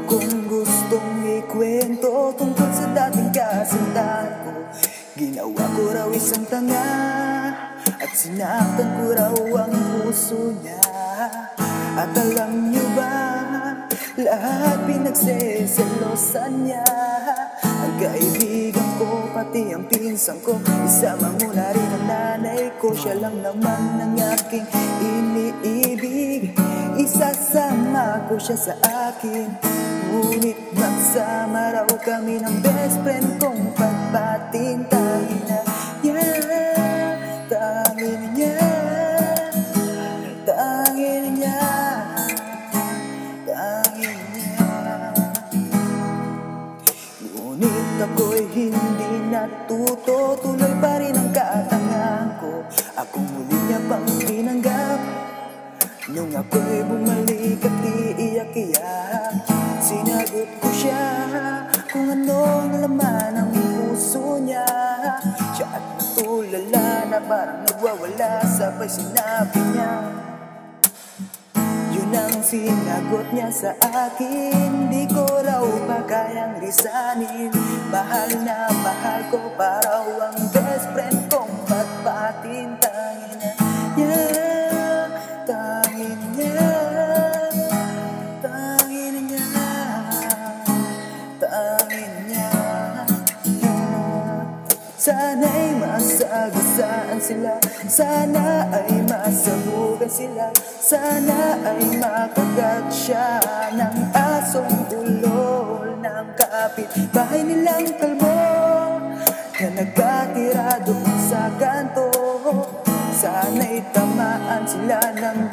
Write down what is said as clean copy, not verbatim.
akong gustong ikwento tungkol sa dating kasintahan ko. Ginawa ko raw isang tanga at sinaktan ko raw ang puso niya. At alam niyo ba, lahat pinagseselosan niya. Ang kaibigan ko, pati ang pinsan ko, isama mo na rin ang nanay ko. Siya lang naman ang aking iniibig, isasama ko siya sa akin. Ngunit magsama raw kami ng best friend kong pagpatintahin na tangin niya, tangin niya, tangin niya. Ngunit ako'y hindi natuto, tuloy pa rin ang katangahan ko. Akong muli niya pang tinanggap nung ako'y bumalik at iiyak-iyak. Sinagot ko siya kung anong laman ang puso niya. Siya at natulala na parang nagwawala, sabay sinabi niya, yun ang sinagot niya sa akin. Di ko raw pa kayang lisanin, mahal na mahal ko pa raw ang best friend kong pagpatintangin niya. Tangin niya, tangin niya, tangin niya. Sana'y masagasaan sila, sana ay masabugan sila, sana ay makagat siya ng asong ulol ng kapitbahay nilang kalbo na nagkatira doon sa kanto. Sana'y tamaan sila ng